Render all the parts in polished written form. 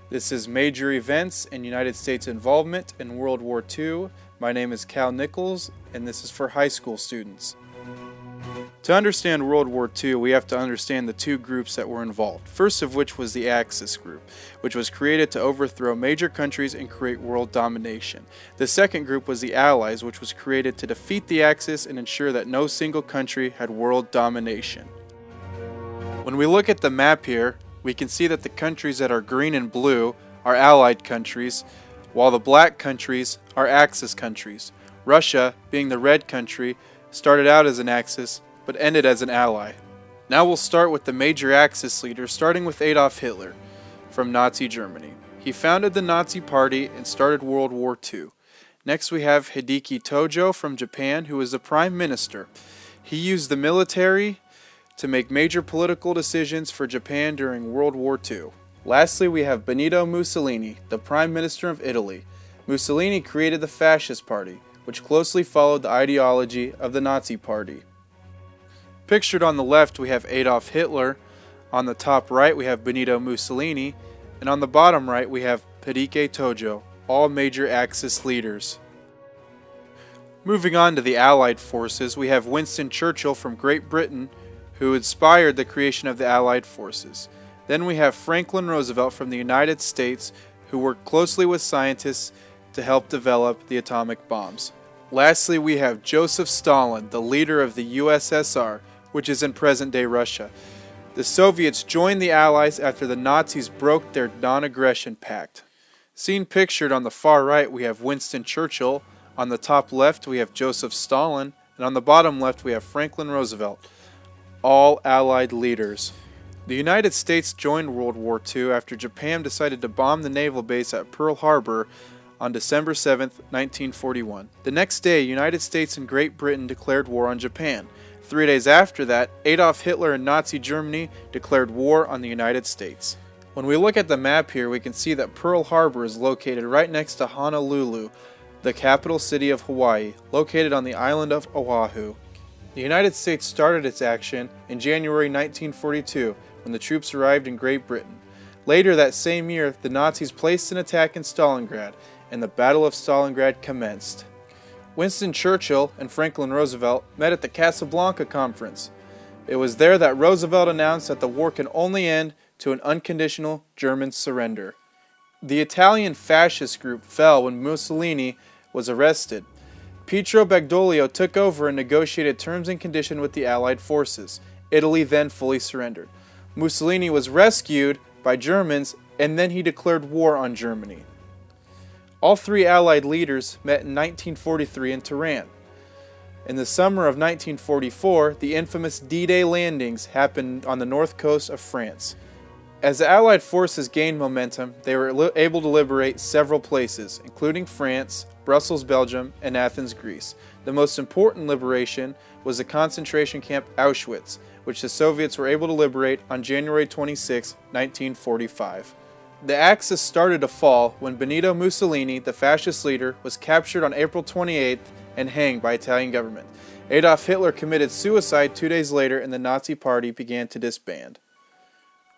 This is Major Events and United States Involvement in World War II. My name is Cal Nichols, and this is for high school students. To understand World War II, we have to understand the two groups that were involved, first of which was the Axis group, which was created to overthrow major countries and create world domination. The second group was the Allies, which was created to defeat the Axis and ensure that no single country had world domination. When we look at the map here, we can see that the countries that are green and blue are Allied countries, while the black countries are Axis countries. Russia, being the red country, started out as an Axis, but ended as an ally. Now we'll start with the major Axis leaders, starting with Adolf Hitler from Nazi Germany. He founded the Nazi Party and started World War II. Next we have Hideki Tojo from Japan, who was the Prime Minister. He used the military to make major political decisions for Japan during World War II. Lastly, we have Benito Mussolini, the Prime Minister of Italy. Mussolini created the Fascist Party, which closely followed the ideology of the Nazi Party. Pictured on the left, we have Adolf Hitler. On the top right, we have Benito Mussolini. And on the bottom right, we have Hideki Tojo, all major Axis leaders. Moving on to the Allied forces, we have Winston Churchill from Great Britain, who inspired the creation of the Allied forces. Then we have Franklin Roosevelt from the United States, who worked closely with scientists to help develop the atomic bombs. Lastly, we have Joseph Stalin, the leader of the USSR, which is in present-day Russia. The Soviets joined the Allies after the Nazis broke their non-aggression pact. Seen pictured on the far right, we have Winston Churchill. On the top left, we have Joseph Stalin. And on the bottom left, we have Franklin Roosevelt, all Allied leaders. The United States joined World War II after Japan decided to bomb the naval base at Pearl Harbor on December 7, 1941. The next day, United States and Great Britain declared war on Japan. 3 days after that, Adolf Hitler and Nazi Germany declared war on the United States. When we look at the map here, we can see that Pearl Harbor is located right next to Honolulu, the capital city of Hawaii, located on the island of Oahu. The United States started its action in January 1942 when the troops arrived in Great Britain. Later that same year, the Nazis placed an attack in Stalingrad, and the Battle of Stalingrad commenced. Winston Churchill and Franklin Roosevelt met at the Casablanca Conference. It was there that Roosevelt announced that the war can only end to an unconditional German surrender. The Italian fascist group fell when Mussolini was arrested. Pietro Badoglio took over and negotiated terms and conditions with the Allied forces. Italy then fully surrendered. Mussolini was rescued by Germans, and then he declared war on Germany. All three Allied leaders met in 1943 in Tehran. In the summer of 1944, the infamous D-Day landings happened on the north coast of France. As the Allied forces gained momentum, they were able to liberate several places, including France, Brussels, Belgium, and Athens, Greece. The most important liberation was the concentration camp Auschwitz, which the Soviets were able to liberate on January 26, 1945. The Axis started to fall when Benito Mussolini, the fascist leader, was captured on April 28th and hanged by Italian government. Adolf Hitler committed suicide 2 days later, and the Nazi Party began to disband.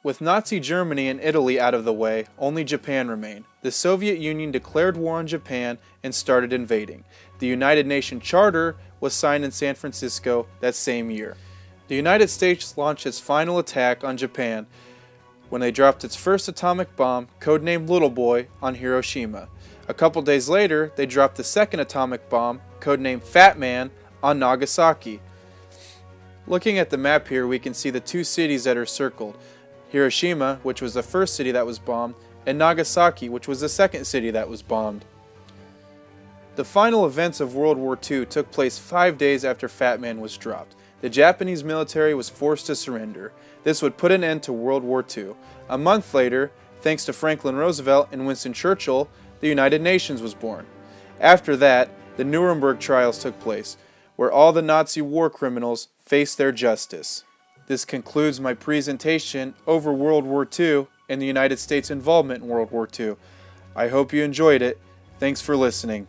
With Nazi Germany and Italy out of the way, only Japan remained. The Soviet Union declared war on Japan and started invading. The United Nations Charter was signed in San Francisco that same year. The United States launched its final attack on Japan when they dropped its first atomic bomb, codenamed Little Boy, on Hiroshima. A couple days later, they dropped the second atomic bomb, codenamed Fat Man, on Nagasaki. Looking at the map here, we can see the two cities that are circled. Hiroshima, which was the first city that was bombed, and Nagasaki, which was the second city that was bombed. The final events of World War II took place 5 days after Fat Man was dropped. The Japanese military was forced to surrender. This would put an end to World War II. A month later, thanks to Franklin Roosevelt and Winston Churchill, the United Nations was born. After that, the Nuremberg trials took place, where all the Nazi war criminals faced their justice. This concludes my presentation over World War II and the United States involvement in World War II. I hope you enjoyed it. Thanks for listening.